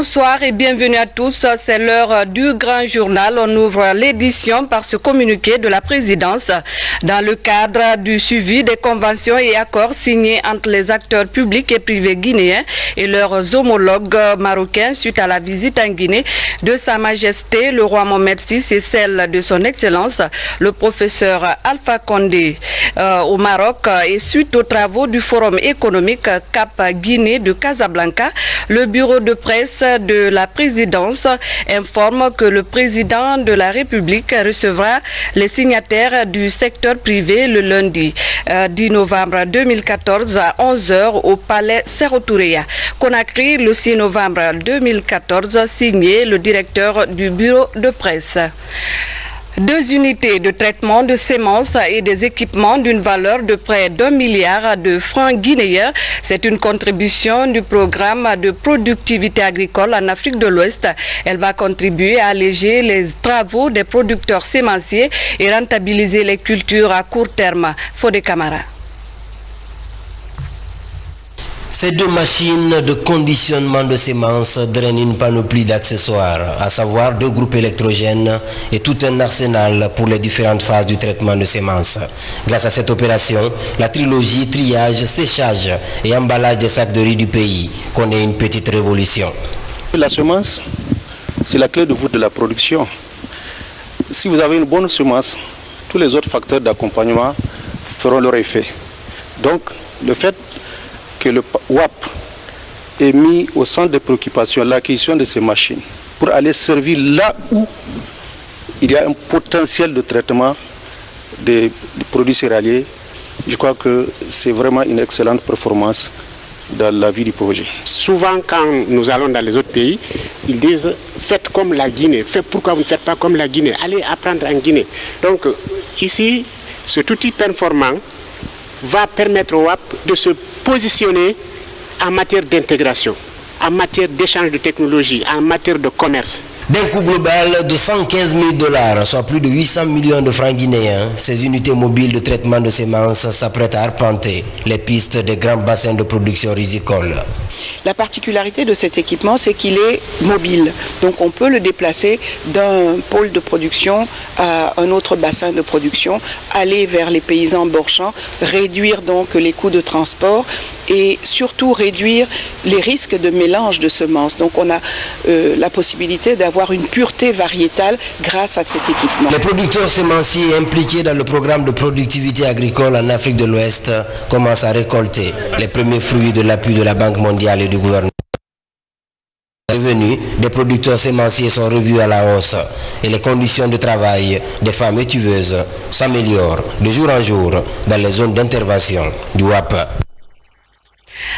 Bonsoir et bienvenue à tous. C'est l'heure du grand journal. On ouvre l'édition par ce communiqué de la présidence dans le cadre du suivi des conventions et accords signés entre les acteurs publics et privés guinéens et leurs homologues marocains suite à la visite en Guinée de Sa Majesté le roi Mohamed VI et celle de son Excellence le professeur Alpha Condé au Maroc et suite aux travaux du Forum économique Cap Guinée de Casablanca. Le bureau de presse de la présidence informe que le président de la République recevra les signataires du secteur privé le lundi 10 novembre 2014 à 11h au palais Séro-Touréa. Conakry, le 6 novembre 2014, signé le directeur du bureau de presse. 2 unités de traitement de semences et des équipements d'une valeur de près d'1 milliard de francs guinéens. C'est une contribution du programme de productivité agricole en Afrique de l'Ouest. Elle va contribuer à alléger les travaux des producteurs sémenciers et rentabiliser les cultures à court terme. Fodé Camara. Ces 2 machines de conditionnement de semences drainent une panoplie d'accessoires, à savoir 2 groupes électrogènes et tout un arsenal pour les différentes phases du traitement de semences. Grâce à cette opération, la trilogie triage, séchage et emballage des sacs de riz du pays connaît une petite révolution. La semence, c'est la clé de voûte de la production. Si vous avez une bonne semence, tous les autres facteurs d'accompagnement feront leur effet. Donc, le fait que le WAP est mis au centre des préoccupations, l'acquisition de ces machines, pour aller servir là où il y a un potentiel de traitement des produits céréaliers. Je crois que c'est vraiment une excellente performance dans la vie du projet. Souvent, quand nous allons dans les autres pays, ils disent « faites comme la Guinée ». Pourquoi vous ne faites pas comme la Guinée? Allez apprendre en Guinée. Donc ici, cet outil performant va permettre au WAP de se positionner en matière d'intégration, en matière d'échange de technologies, en matière de commerce. D'un coût global de 115 000 $, soit plus de 800 millions de francs guinéens, ces unités mobiles de traitement de semences s'apprêtent à arpenter les pistes des grands bassins de production risicole. La particularité de cet équipement, c'est qu'il est mobile. Donc on peut le déplacer d'un pôle de production à un autre bassin de production, aller vers les paysans borchants, réduire donc les coûts de transport et surtout réduire les risques de mélange de semences. Donc on a la possibilité d'avoir une pureté variétale grâce à cet équipement. Les producteurs sémenciers impliqués dans le programme de productivité agricole en Afrique de l'Ouest commencent à récolter les premiers fruits de l'appui de la Banque mondiale et du gouvernement. Les revenus des producteurs sémenciers sont revus à la hausse et les conditions de travail des femmes étuveuses s'améliorent de jour en jour dans les zones d'intervention du WAP.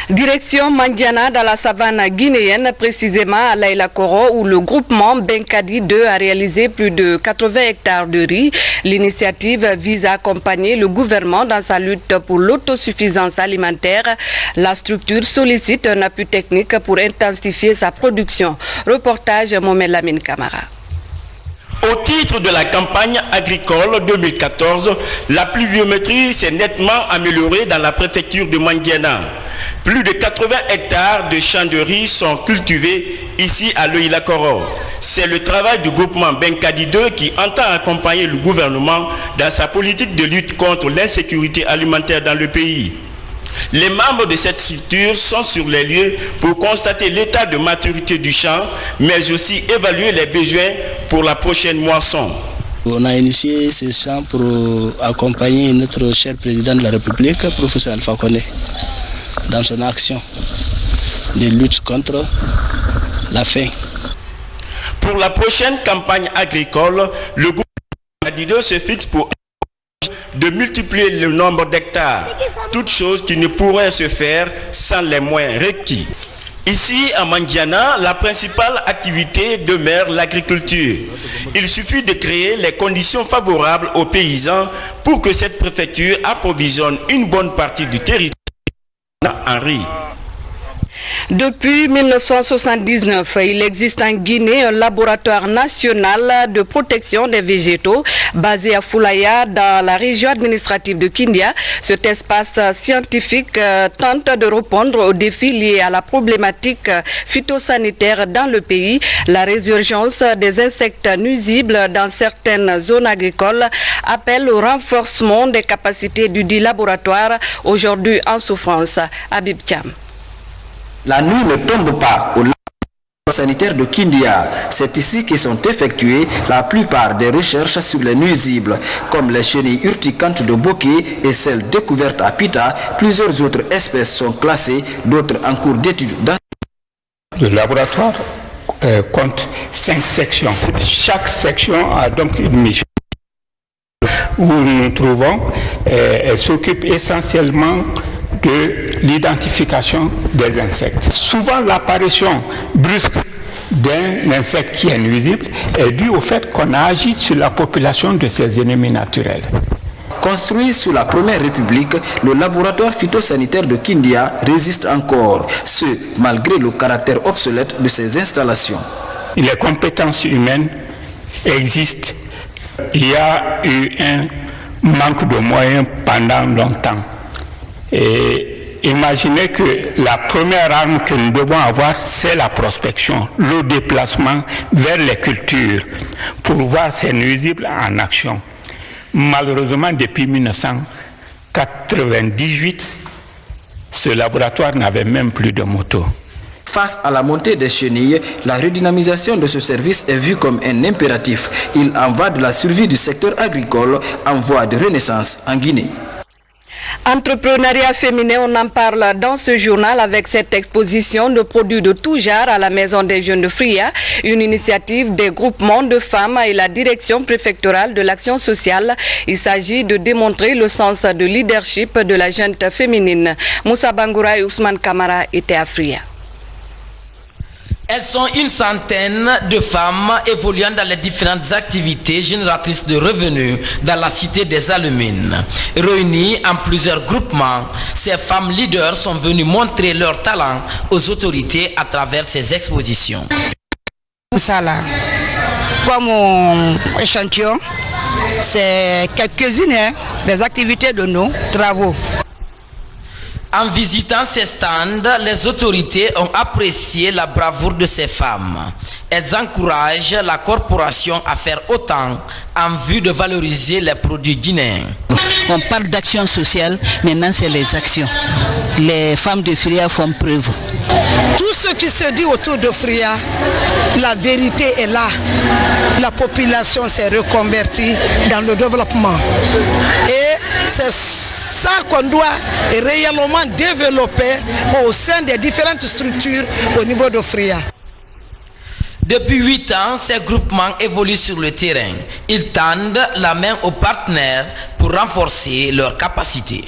Direction Mandiana dans la savane guinéenne, précisément à Laïla Koro, où le groupement Benkadi 2 a réalisé plus de 80 hectares de riz. L'initiative vise à accompagner le gouvernement dans sa lutte pour l'autosuffisance alimentaire. La structure sollicite un appui technique pour intensifier sa production. Reportage Mohamed Lamine Camara. Au titre de la campagne agricole 2014, la pluviométrie s'est nettement améliorée dans la préfecture de Mandiana. Plus de 80 hectares de champs de riz sont cultivés ici à Loïla-Koro. C'est le travail du groupement Benkadi 2 qui entend accompagner le gouvernement dans sa politique de lutte contre l'insécurité alimentaire dans le pays. Les membres de cette structure sont sur les lieux pour constater l'état de maturité du champ, mais aussi évaluer les besoins pour la prochaine moisson. On a initié ce champ pour accompagner notre cher président de la République, professeur Alpha Condé, dans son action de lutte contre la faim. Pour la prochaine campagne agricole, le gouvernement Benkadi 2 se fixe pour de multiplier le nombre d'hectares, toute chose qui ne pourrait se faire sans les moyens requis. Ici, à Mandiana, la principale activité demeure l'agriculture. Il suffit de créer les conditions favorables aux paysans pour que cette préfecture approvisionne une bonne partie du territoire en riz. Depuis 1979, il existe en Guinée un laboratoire national de protection des végétaux basé à Foulaya dans la région administrative de Kindia. Cet espace scientifique tente de répondre aux défis liés à la problématique phytosanitaire dans le pays. La résurgence des insectes nuisibles dans certaines zones agricoles appelle au renforcement des capacités du dit laboratoire aujourd'hui en souffrance. Habib Thiam. La nuit ne tombe pas au laboratoire sanitaire de Kindia. C'est ici que sont effectuées la plupart des recherches sur les nuisibles, comme les chenilles urticantes de Bokeh et celles découvertes à Pita. Plusieurs autres espèces sont classées, d'autres en cours d'étude. Le laboratoire compte 5 sections. Chaque section a donc une mission. Où nous trouvons, elle s'occupe essentiellement de l'identification des insectes. Souvent, l'apparition brusque d'un insecte qui est nuisible est due au fait qu'on a agi sur la population de ses ennemis naturels. Construit sous la Première République, le laboratoire phytosanitaire de Kindia résiste encore, ce malgré le caractère obsolète de ses installations. Les compétences humaines existent. Il y a eu un manque de moyens pendant longtemps. Et imaginez que la première arme que nous devons avoir, c'est la prospection, le déplacement vers les cultures pour voir ces nuisibles en action. Malheureusement, depuis 1998, ce laboratoire n'avait même plus de moto. Face à la montée des chenilles, la redynamisation de ce service est vue comme un impératif. Il en va de la survie du secteur agricole en voie de renaissance en Guinée. Entrepreneuriat féminin, on en parle dans ce journal avec cette exposition de produits de tout genre à la Maison des Jeunes de Fria, une initiative des groupements de femmes et la direction préfectorale de l'action sociale. Il s'agit de démontrer le sens de leadership de la jeune féminine. Moussa Bangoura et Ousmane Kamara étaient à Fria. Elles sont une centaine de femmes évoluant dans les différentes activités génératrices de revenus dans la cité des Alumines. Réunies en plusieurs groupements, ces femmes leaders sont venues montrer leur talent aux autorités à travers ces expositions. Ça là, comme échantillon, c'est quelques-unes des activités de nos travaux. En visitant ces stands, les autorités ont apprécié la bravoure de ces femmes. Elles encouragent la corporation à faire autant en vue de valoriser les produits guinéens. On parle d'action sociale, maintenant c'est les actions. Les femmes de Fria font preuve. Tout ce qui se dit autour de Fria, la vérité est là. La population s'est reconvertie dans le développement. Et c'est ça qu'on doit réellement développer au sein des différentes structures au niveau de Fria. Depuis 8 ans, ces groupements évoluent sur le terrain. Ils tendent la main aux partenaires pour renforcer leurs capacités.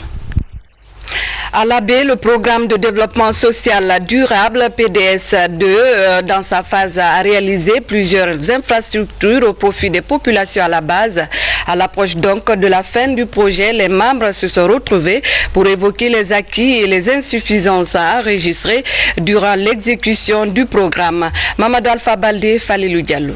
À l'Abbé, le programme de développement social durable PDS2, dans sa phase, a réalisé plusieurs infrastructures au profit des populations à la base. À l'approche donc de la fin du projet, les membres se sont retrouvés pour évoquer les acquis et les insuffisances enregistrées durant l'exécution du programme. Mamadou Alpha Baldé, Falilou Diallo.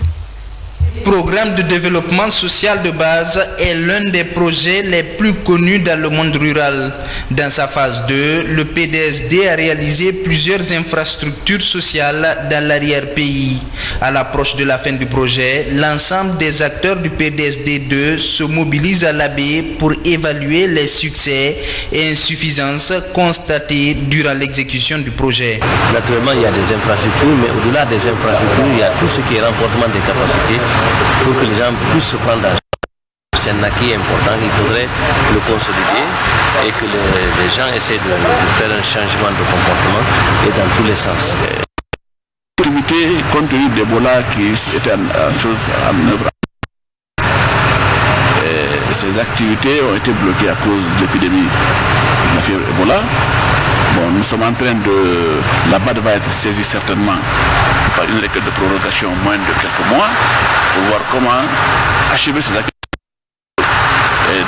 Le programme de développement social de base est l'un des projets les plus connus dans le monde rural. Dans sa phase 2, le PDSD a réalisé plusieurs infrastructures sociales dans l'arrière-pays. À l'approche de la fin du projet, l'ensemble des acteurs du PDSD 2 se mobilisent à l'Abbé pour évaluer les succès et insuffisances constatées durant l'exécution du projet. Naturellement, il y a des infrastructures, mais au-delà des infrastructures, il y a tout ce qui est renforcement des capacités pour que les gens puissent se prendre en charge. C'est un acquis important, il faudrait le consolider et que les gens essaient de faire un changement de comportement et dans tous les sens. L'activité, compte tenu d'Ebola qui était en œuvre, ces activités ont été bloquées à cause de l'épidémie de la fièvre Ebola. Bon, nous sommes en train de... La BAD va être saisie certainement par une requête de prorogation moins de quelques mois pour voir comment achever ces activités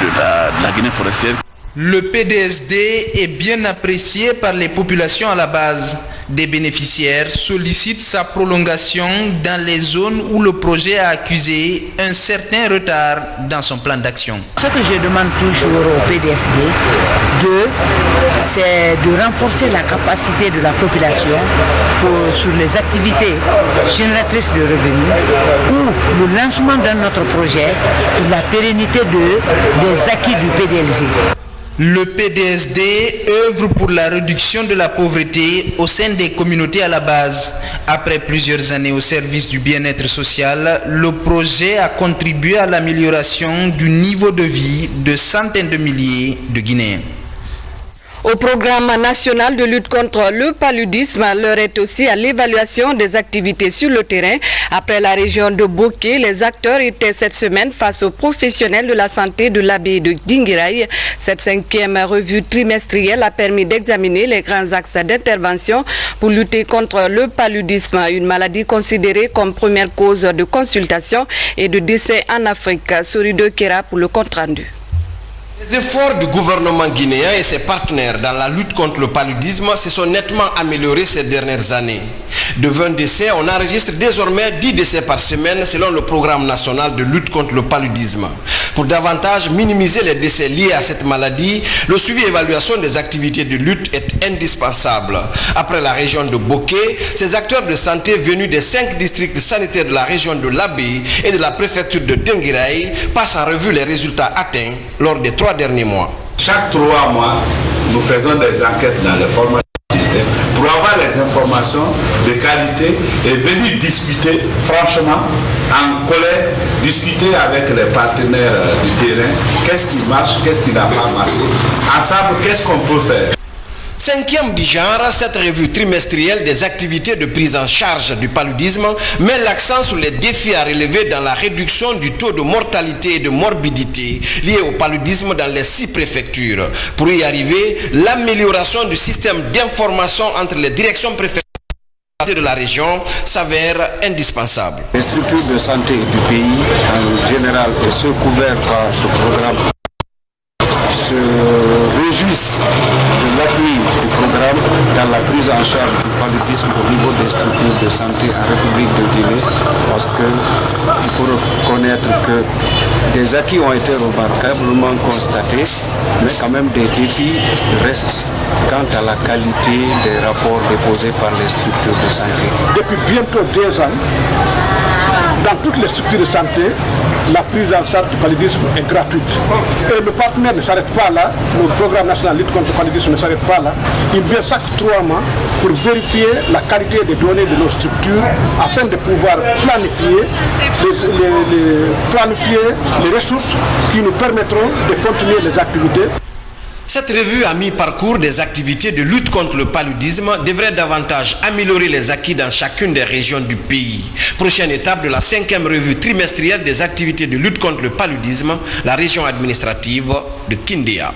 de la Guinée forestière. Le PDSD est bien apprécié par les populations à la base. Des bénéficiaires sollicitent sa prolongation dans les zones où le projet a accusé un certain retard dans son plan d'action. Ce que je demande toujours au PDSD, c'est de renforcer la capacité de la population sur les activités génératrices de revenus ou le lancement d'un autre projet pour la pérennité des acquis du PDLG. Le PDSD œuvre pour la réduction de la pauvreté au sein des communautés à la base. Après plusieurs années au service du bien-être social, le projet a contribué à l'amélioration du niveau de vie de centaines de milliers de Guinéens. Au programme national de lutte contre le paludisme, l'heure est aussi à l'évaluation des activités sur le terrain. Après la région de Boké, les acteurs étaient cette semaine face aux professionnels de la santé de l'abbaye de Dinguiraye. Cette 5e revue trimestrielle a permis d'examiner les grands axes d'intervention pour lutter contre le paludisme, une maladie considérée comme première cause de consultation et de décès en Afrique. Sorido Kera pour le compte-rendu. Les efforts du gouvernement guinéen et ses partenaires dans la lutte contre le paludisme se sont nettement améliorés ces dernières années. De 20 décès, on enregistre désormais 10 décès par semaine selon le programme national de lutte contre le paludisme. Pour davantage minimiser les décès liés à cette maladie, le suivi et évaluation des activités de lutte est indispensable. Après la région de Boké, ces acteurs de santé venus des 5 districts sanitaires de la région de l'Abbaye et de la préfecture de Dinguiraye passent en revue les résultats atteints lors des 3 derniers mois. Chaque 3 mois, nous faisons des enquêtes dans les formations pour avoir les informations de qualité et venir discuter franchement, en colère, discuter avec les partenaires du terrain, qu'est-ce qui marche, qu'est-ce qui n'a pas marché, ensemble, qu'est-ce qu'on peut faire. 5e du genre, cette revue trimestrielle des activités de prise en charge du paludisme met l'accent sur les défis à relever dans la réduction du taux de mortalité et de morbidité liés au paludisme dans les 6 préfectures. Pour y arriver, l'amélioration du système d'information entre les directions préfectorales de la région s'avère indispensable. Les structures de santé du pays en général et ceux couverts par ce programme se réjouissent de l'appui du programme dans la prise en charge du paludisme au niveau des structures de santé en République de Guinée, parce qu'il faut reconnaître que des acquis ont été remarquablement constatés, mais quand même des défis restent quant à la qualité des rapports déposés par les structures de santé. Depuis bientôt 2 ans, dans toutes les structures de santé, la prise en charge du paludisme est gratuite. Et le partenaire ne s'arrête pas là, le programme national de lutte contre le paludisme ne s'arrête pas là. Il vient chaque 3 mois pour vérifier la qualité des données de nos structures afin de pouvoir planifier les ressources qui nous permettront de continuer les activités. Cette revue à mi-parcours des activités de lutte contre le paludisme devrait davantage améliorer les acquis dans chacune des régions du pays. Prochaine étape de la 5e revue trimestrielle des activités de lutte contre le paludisme, la région administrative de Kindia.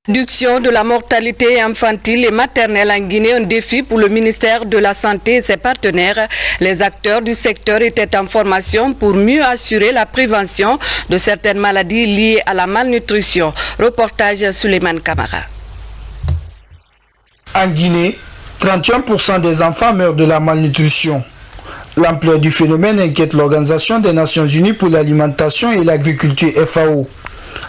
Réduction de la mortalité infantile et maternelle en Guinée, un défi pour le ministère de la Santé et ses partenaires. Les acteurs du secteur étaient en formation pour mieux assurer la prévention de certaines maladies liées à la malnutrition. Reportage Suleiman Kamara. En Guinée, 31% des enfants meurent de la malnutrition. L'ampleur du phénomène inquiète l'Organisation des Nations Unies pour l'alimentation et l'agriculture FAO.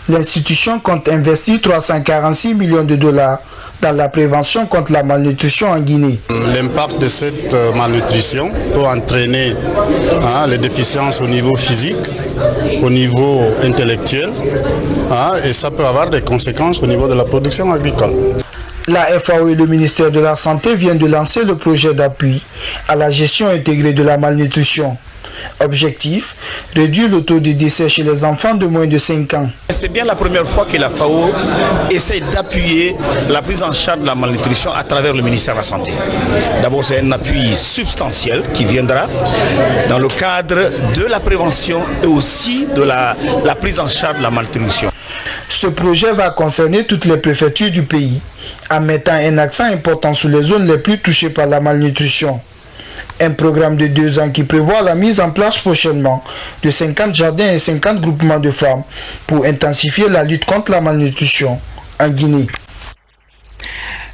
L'institution compte investir 346 millions de dollars dans la prévention contre la malnutrition en Guinée. L'impact de cette malnutrition peut entraîner les déficiences au niveau physique, au niveau intellectuel, et ça peut avoir des conséquences au niveau de la production agricole. La FAO et le ministère de la Santé viennent de lancer le projet d'appui à la gestion intégrée de la malnutrition. Objectif, réduire le taux de décès chez les enfants de moins de 5 ans. C'est bien la première fois que la FAO essaie d'appuyer la prise en charge de la malnutrition à travers le ministère de la Santé. D'abord, c'est un appui substantiel qui viendra dans le cadre de la prévention et aussi de la prise en charge de la malnutrition. Ce projet va concerner toutes les préfectures du pays, en mettant un accent important sur les zones les plus touchées par la malnutrition. Un programme de 2 ans qui prévoit la mise en place prochainement de 50 jardins et 50 groupements de femmes pour intensifier la lutte contre la malnutrition en Guinée.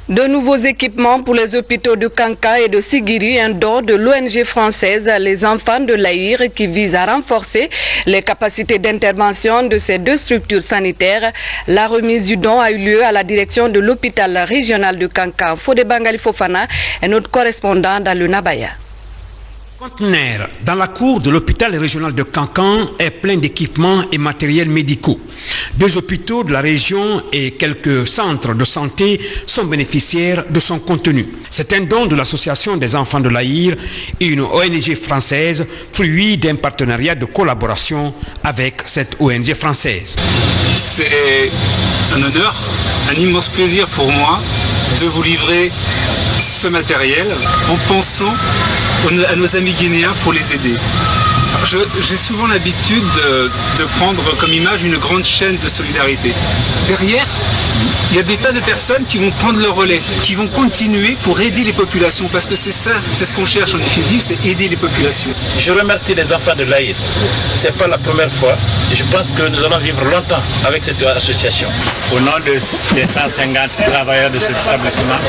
De nouveaux équipements pour les hôpitaux de Kanka et de Sigiri, un don de l'ONG française Les Enfants de l'Aïr qui vise à renforcer les capacités d'intervention de ces 2 structures sanitaires. La remise du don a eu lieu à la direction de l'hôpital régional de Kanka. Fodé Bangali Fofana est notre correspondant dans le Nabaya. Le conteneur dans la cour de l'hôpital régional de Kankan est plein d'équipements et matériels médicaux. 2 hôpitaux de la région et quelques centres de santé sont bénéficiaires de son contenu. C'est un don de l'association des enfants de l'Aïr, une ONG française, fruit d'un partenariat de collaboration avec cette ONG française. C'est un honneur, un immense plaisir pour moi de vous livrer ce matériel en pensant à nos amis guinéens pour les aider. J'ai souvent l'habitude de prendre comme image une grande chaîne de solidarité. Derrière, il y a des tas de personnes qui vont prendre le relais, qui vont continuer pour aider les populations, parce que c'est ça, c'est ce qu'on cherche en définitive, c'est aider les populations. Je remercie les enfants de l'Aïr. Ce n'est pas la première fois. Je pense que nous allons vivre longtemps avec cette association. Au nom des 150 travailleurs de cet établissement,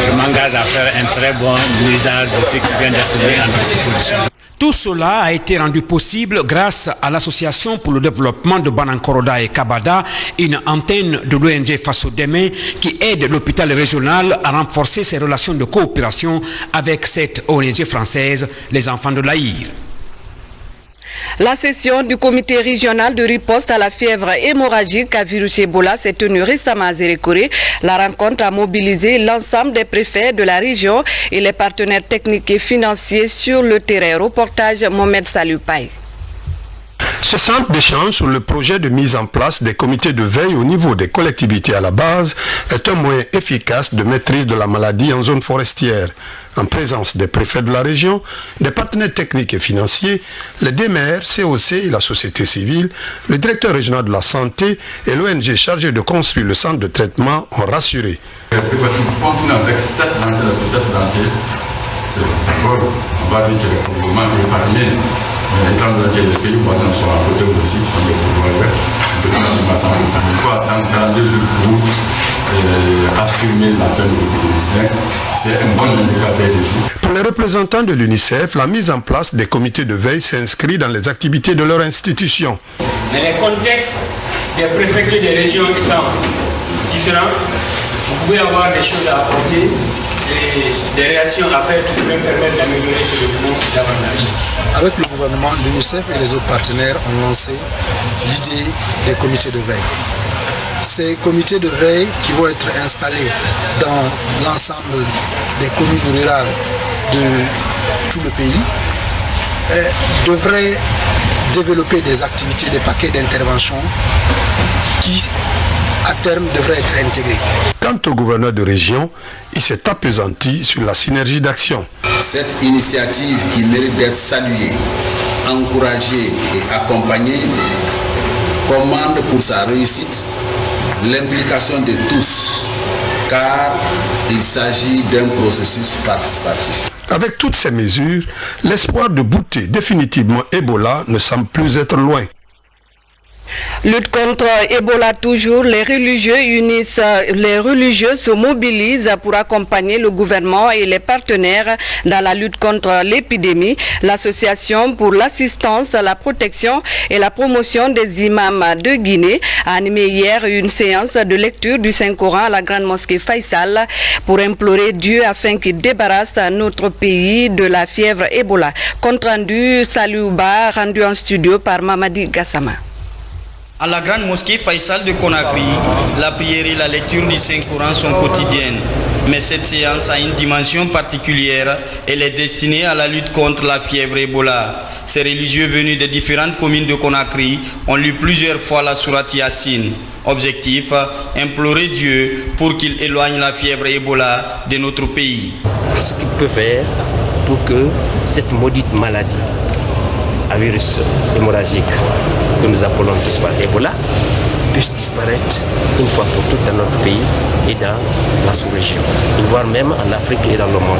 je m'engage à faire un très bon usage de ce qui vient d'être mis à notre disposition. Tout cela a été rendu possible grâce à l'association pour le développement de Banankoroda et Kabada, une antenne de l'ONG Faso Demain qui aide l'hôpital régional à renforcer ses relations de coopération avec cette ONG française, les enfants de l'Aïr. La session du comité régional de riposte à la fièvre hémorragique à virus Ebola s'est tenue récemment à Zérékoré. La rencontre a mobilisé l'ensemble des préfets de la région et les partenaires techniques et financiers sur le terrain. Reportage Mohamed Salupaï. Ce centre d'échange sur le projet de mise en place des comités de veille au niveau des collectivités à la base est un moyen efficace de maîtrise de la maladie en zone forestière. En présence des préfets de la région, des partenaires techniques et financiers, les DMR, COC et la société civile, le directeur régional de la santé et l'ONG chargée de construire le centre de traitement ont rassuré. On continue avec 7 lancers d'associations. D'abord, on va dire que les mouvements épargnés, étant donné que les pays voisins sont à côté aussi, sont des pouvoirs. Il faut attendre 42 jours pour affirmer la fin de l'épidémie. C'est un bon indicateur ici. Pour les représentants de l'UNICEF, la mise en place des comités de veille s'inscrit dans les activités de leur institution. Mais les contextes des préfectures des régions étant différents, vous pouvez avoir des choses à apporter et des réactions à faire qui pourraient permettre d'améliorer ce document davantage. Avec le gouvernement, l'UNICEF et les autres partenaires ont lancé l'idée des comités de veille. Ces comités de veille qui vont être installés dans l'ensemble des communes rurales de tout le pays devraient développer des activités, des paquets d'intervention qui, à terme, devraient être intégrés. Quant au gouverneur de région, il s'est appesanti sur la synergie d'action. Cette initiative qui mérite d'être saluée, encouragée et accompagnée commande pour sa réussite l'implication de tous, car il s'agit d'un processus participatif. Avec toutes ces mesures, l'espoir de bouter définitivement Ebola ne semble plus être loin. Lutte contre Ebola toujours, les religieux se mobilisent pour accompagner le gouvernement et les partenaires dans la lutte contre l'épidémie. L'association pour l'assistance, la protection et la promotion des imams de Guinée a animé hier une séance de lecture du Saint-Coran à la grande mosquée Faisal pour implorer Dieu afin qu'il débarrasse notre pays de la fièvre Ebola. Compte rendu Salouba, rendu en studio par Mamadi Gassama. À la grande mosquée Faisal de Conakry, la prière et la lecture du Saint-Coran sont quotidiennes. Mais cette séance a une dimension particulière. Elle est destinée à la lutte contre la fièvre Ebola. Ces religieux venus des différentes communes de Conakry ont lu plusieurs fois la sourate Yassine. Objectif, implorer Dieu pour qu'il éloigne la fièvre Ebola de notre pays. Ce qu'il peut faire pour que cette maudite maladie à virus hémorragique que nous appelons tous par Ebola puisse disparaître une fois pour toutes dans notre pays et dans la sous-région, voire même en Afrique et dans le monde.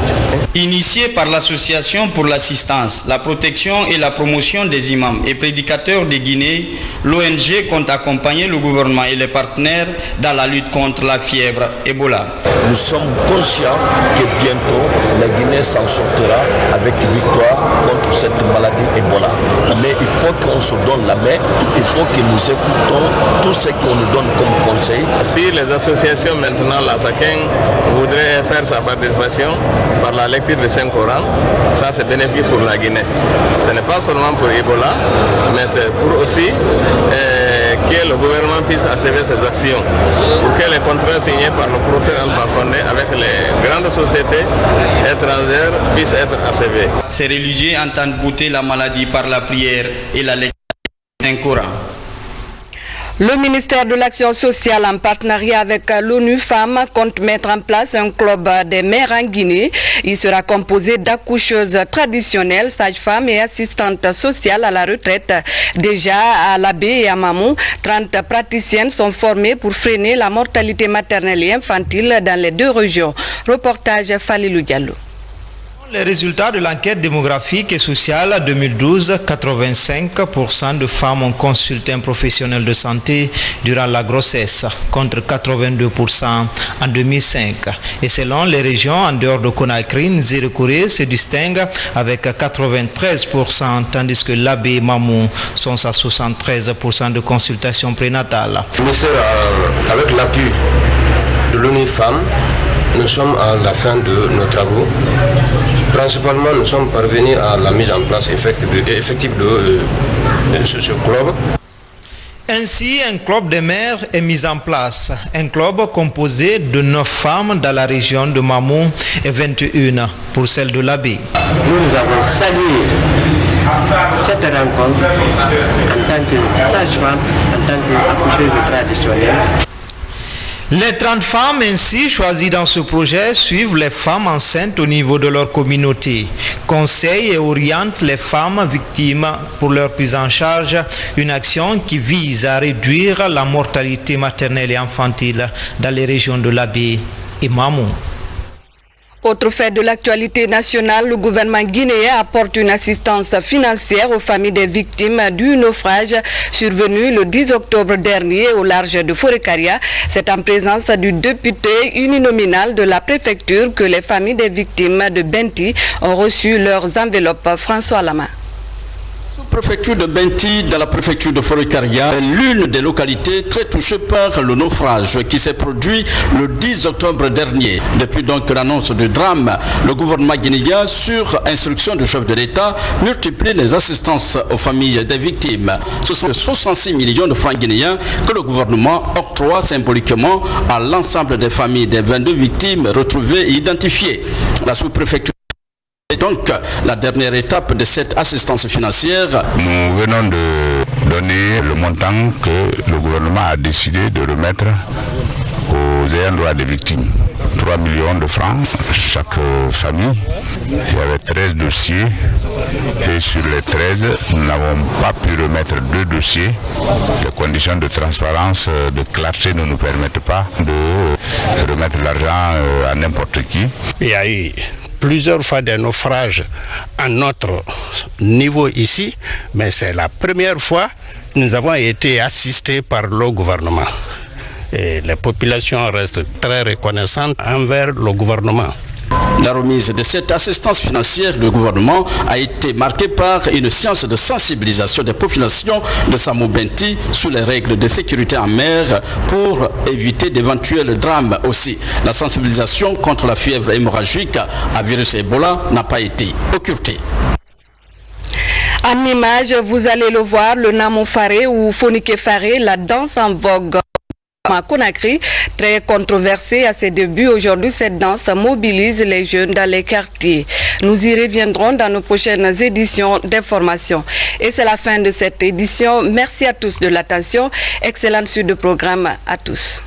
Initié par l'Association pour l'assistance, la protection et la promotion des imams et prédicateurs de Guinée, l'ONG compte accompagner le gouvernement et les partenaires dans la lutte contre la fièvre Ebola. Nous sommes conscients que bientôt la Guinée s'en sortira avec victoire contre cette maladie Ebola. Mais il faut qu'on se donne la main, il faut que nous écoutons tout ce qu'on nous donne comme conseil. Si les associations maintenant, la SACEN, voudraient faire sa participation par la lecture du Saint-Coran, ça c'est bénéfique pour la Guinée. Ce n'est pas seulement pour Ebola, mais c'est pour aussi que le gouvernement puisse achever ses actions, pour que les contrats signés par le professeur Alpha Condé avec les grandes sociétés étrangères puissent être achevés. Ces religieux entendent bouter la maladie par la prière et la lecture d'un Coran. Le ministère de l'Action sociale, en partenariat avec l'ONU Femmes, compte mettre en place un club des mères en Guinée. Il sera composé d'accoucheuses traditionnelles, sages-femmes et assistantes sociales à la retraite. Déjà à Labé et à Mamou, 30 praticiennes sont formées pour freiner la mortalité maternelle et infantile dans les deux régions. Reportage Falilou Diallo. Les résultats de l'enquête démographique et sociale 2012, 85% de femmes ont consulté un professionnel de santé durant la grossesse, contre 82% en 2005. Et selon les régions en dehors de Conakry, Nzérékouré se distingue avec 93%, tandis que Labé et Mamou sont à 73% de consultations prénatales. Le ministère, avec l'appui de l'ONU Femmes, nous sommes à la fin de nos travaux. Principalement, nous sommes parvenus à la mise en place effective de ce club. Ainsi, un club de mères est mis en place. Un club composé de 9 femmes dans la région de Mamou et 21 pour celle de Labé. Nous avons salué cette rencontre en tant que sage-femme, en tant qu'accoucheuse traditionnelle. Les 30 femmes ainsi choisies dans ce projet suivent les femmes enceintes au niveau de leur communauté, conseillent et orientent les femmes victimes pour leur prise en charge, une action qui vise à réduire la mortalité maternelle et infantile dans les régions de Labé et Mamou. Autre fait de l'actualité nationale, le gouvernement guinéen apporte une assistance financière aux familles des victimes du naufrage survenu le 10 octobre dernier au large de Forêt-Karia. C'est en présence du député uninominal de la préfecture que les familles des victimes de Benti ont reçu leurs enveloppes. François Lama. La préfecture de Benti, dans la préfecture de Forêt-Karia, est l'une des localités très touchées par le naufrage qui s'est produit le 10 octobre dernier. Depuis donc l'annonce du drame, le gouvernement guinéen, sur instruction du chef de l'État, multiplie les assistances aux familles des victimes. Ce sont 66 millions de francs guinéens que le gouvernement octroie symboliquement à l'ensemble des familles des 22 victimes retrouvées et identifiées. La sous-préfecture est donc la dernière étape de cette assistance financière. Nous venons de donner le montant que le gouvernement a décidé de remettre aux ayants droit des victimes. 3 millions de francs chaque famille. Il y avait 13 dossiers et sur les 13, nous n'avons pas pu remettre 2 dossiers. Les conditions de transparence, de clarté ne nous permettent pas de remettre l'argent à n'importe qui. Il y a eu plusieurs fois des naufrages à notre niveau ici, mais c'est la première fois que nous avons été assistés par le gouvernement. Et les populations restent très reconnaissantes envers le gouvernement. La remise de cette assistance financière du gouvernement a été marquée par une séance de sensibilisation des populations de Samou Benti sur les règles de sécurité en mer pour éviter d'éventuels drames aussi. La sensibilisation contre la fièvre hémorragique à virus Ebola n'a pas été occultée. En image, vous allez le voir, le Namo Faré ou Fonike Faré, la danse en vogue à Conakry, très controversée à ses débuts. Aujourd'hui, cette danse mobilise les jeunes dans les quartiers. Nous y reviendrons dans nos prochaines éditions d'information. Et c'est la fin de cette édition. Merci à tous de l'attention. Excellente suite de programme à tous.